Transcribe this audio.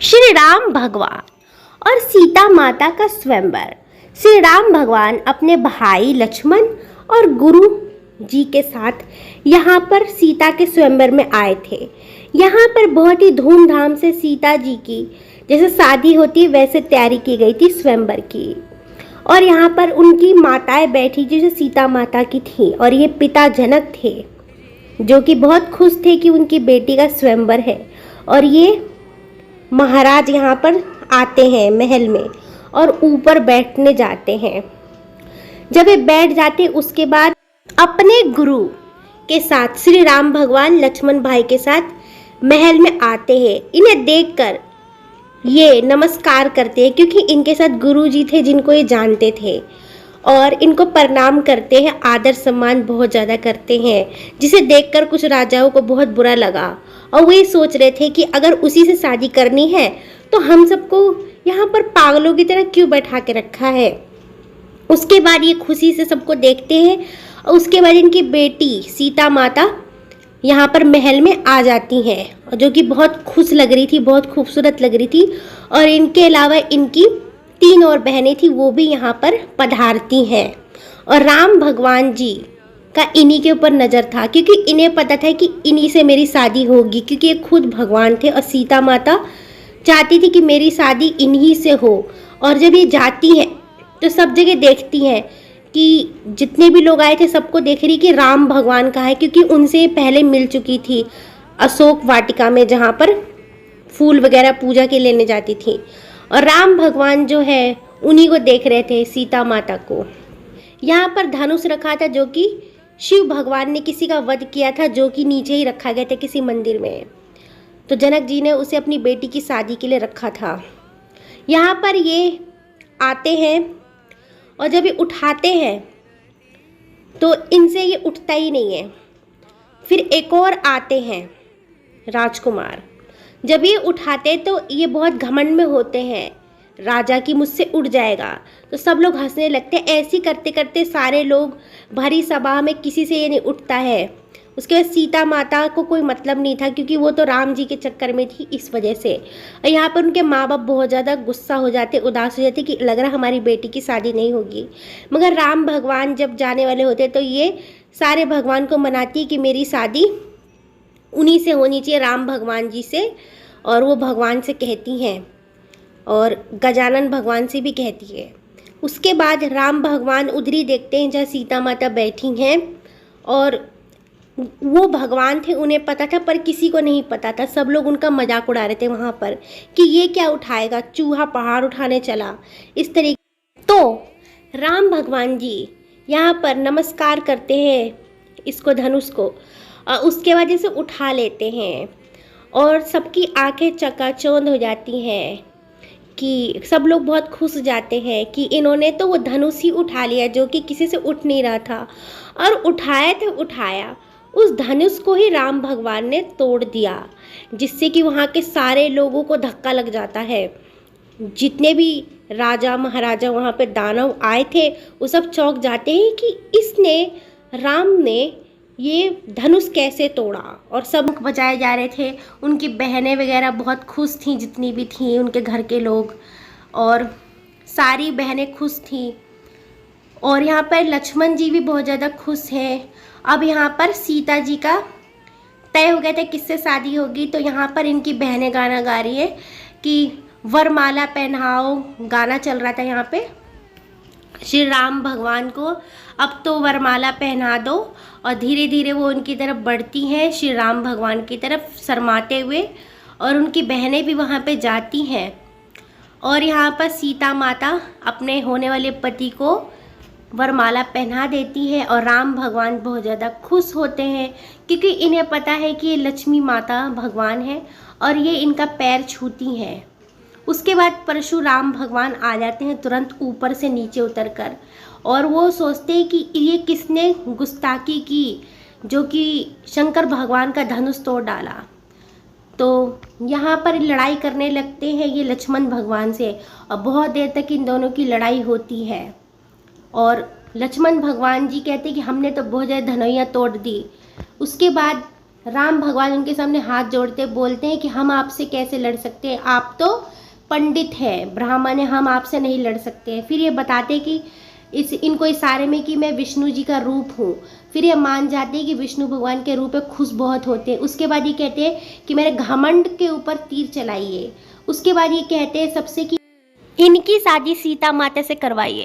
श्री राम भगवान और सीता माता का स्वयंवर। श्री राम भगवान अपने भाई लक्ष्मण और गुरु जी के साथ यहाँ पर सीता के स्वयंवर में आए थे। यहाँ पर बहुत ही धूमधाम से सीता जी की जैसे शादी होती है वैसे तैयारी की गई थी स्वयंवर की। और यहाँ पर उनकी माताएं बैठी जैसे सीता माता की थी और ये पिता जनक थे जो कि बहुत खुश थे कि उनकी बेटी का स्वयंवर है। और ये महाराज यहाँ पर आते हैं महल में और ऊपर बैठने जाते हैं। जब ये बैठ जाते उसके बाद अपने गुरु के साथ श्री राम भगवान लक्ष्मण भाई के साथ महल में आते हैं। इन्हें देखकर ये नमस्कार करते हैं क्योंकि इनके साथ गुरु जी थे जिनको ये जानते थे और इनको प्रणाम करते हैं, आदर सम्मान बहुत ज़्यादा करते हैं, जिसे देखकर कुछ राजाओं को बहुत बुरा लगा और वो ये सोच रहे थे कि अगर उसी से शादी करनी है तो हम सबको यहाँ पर पागलों की तरह क्यों बैठा के रखा है। उसके बाद ये खुशी से सबको देखते हैं और उसके बाद इनकी बेटी सीता माता यहाँ पर महल में आ जाती हैं जो कि बहुत खुश लग रही थी, बहुत खूबसूरत लग रही थी। और इनके अलावा इनकी 3 और बहनें थी वो भी यहाँ पर पधारती हैं। और राम भगवान जी का इन्हीं के ऊपर नज़र था क्योंकि इन्हें पता था कि इन्हीं से मेरी शादी होगी, क्योंकि ये खुद भगवान थे और सीता माता चाहती थी कि मेरी शादी इन्हीं से हो। और जब ये जाती हैं तो सब जगह देखती हैं कि जितने भी लोग आए थे सबको देख रही कि राम भगवान का है, क्योंकि उनसे पहले मिल चुकी थी अशोक वाटिका में जहाँ पर फूल वगैरह पूजा के लेने जाती थी। और राम भगवान जो है उन्हीं को देख रहे थे, सीता माता को। यहाँ पर धनुष रखा था जो कि शिव भगवान ने किसी का वध किया था, जो कि नीचे ही रखा गया था किसी मंदिर में। तो जनक जी ने उसे अपनी बेटी की शादी के लिए रखा था। यहाँ पर ये आते हैं और जब ये उठाते हैं तो इनसे ये उठता ही नहीं है। फिर एक और आते हैं राजकुमार, जब ये उठाते तो ये बहुत घमंड में होते हैं राजा की मुझसे उड़ जाएगा, तो सब लोग हंसने लगते हैं। ऐसे करते करते सारे लोग भरी सभा में किसी से ये नहीं उठता है। उसके बाद सीता माता को कोई मतलब नहीं था क्योंकि वो तो राम जी के चक्कर में थी, इस वजह से। और यहाँ पर उनके माँ बाप बहुत ज़्यादा गुस्सा हो जाते, उदास हो जाते कि लग रहा हमारी बेटी की शादी नहीं होगी। मगर राम भगवान जब जाने वाले होते तो ये सारे भगवान को मनाती कि मेरी शादी उन्हीं से होनी चाहिए, राम भगवान जी से। और वो भगवान से कहती हैं और गजानन भगवान से भी कहती है। उसके बाद राम भगवान उधर ही देखते हैं जहाँ सीता माता बैठी हैं और वो भगवान थे, उन्हें पता था पर किसी को नहीं पता था। सब लोग उनका मजाक उड़ा रहे थे वहाँ पर कि ये क्या उठाएगा, चूहा पहाड़ उठाने चला, इस तरीके। तो राम भगवान जी यहाँ पर नमस्कार करते हैं इसको, धनुष को, और उसके बाद इसे उठा लेते हैं और सबकी आंखें चकाचौंध हो जाती हैं कि सब लोग बहुत खुश हो जाते हैं कि इन्होंने तो वो धनुष ही उठा लिया जो कि किसी से उठ नहीं रहा था। और उठाया तो उठाया, उस धनुष को ही राम भगवान ने तोड़ दिया, जिससे कि वहाँ के सारे लोगों को धक्का लग जाता है। जितने भी राजा महाराजा वहाँ पे दानव आए थे वो सब चौंक जाते हैं कि इसने, राम ने ये धनुष कैसे तोड़ा। और सब बजाए जा रहे थे, उनकी बहनें वगैरह बहुत खुश थीं, जितनी भी थीं उनके घर के लोग, और सारी बहनें खुश थीं। और यहाँ पर लक्ष्मण जी भी बहुत ज़्यादा खुश हैं। अब यहाँ पर सीता जी का तय हो गया था किससे शादी होगी, तो यहाँ पर इनकी बहनें गाना गा रही है कि वरमाला पहनाओ, गाना चल रहा था यहाँ पे श्री राम भगवान को, अब तो वरमाला पहना दो। और धीरे धीरे वो उनकी तरफ बढ़ती हैं, श्री राम भगवान की तरफ शर्माते हुए, और उनकी बहनें भी वहाँ पे जाती हैं। और यहाँ पर सीता माता अपने होने वाले पति को वरमाला पहना देती है और राम भगवान बहुत ज़्यादा खुश होते हैं क्योंकि इन्हें पता है कि ये लक्ष्मी माता भगवान है और ये इनका पैर छूती हैं। उसके बाद परशुराम भगवान आ जाते हैं तुरंत ऊपर से नीचे उतरकर, और वो सोचते हैं कि ये किसने गुस्ताखी की जो कि शंकर भगवान का धनुष तोड़ डाला। तो यहाँ पर लड़ाई करने लगते हैं ये लक्ष्मण भगवान से और बहुत देर तक इन दोनों की लड़ाई होती है। और लक्ष्मण भगवान जी कहते हैं कि हमने तो बहुत ज़्यादा धनोइयाँ तोड़ दी। उसके बाद राम भगवान उनके सामने हाथ जोड़ते बोलते हैं कि हम आपसे कैसे लड़ सकते हैं, आप तो पंडित हैं, ब्राह्मण है, हम आपसे नहीं लड़ सकते हैं। फिर ये बताते कि इनको इशारे में कि मैं विष्णु जी का रूप हूँ। फिर ये मान जाते हैं कि विष्णु भगवान के रूप में खुश बहुत होते हैं। उसके बाद ये कहते हैं कि मेरे घमंड के ऊपर तीर चलाइए। उसके बाद ये कहते हैं सबसे कि इनकी शादी सीता माता से करवाइए।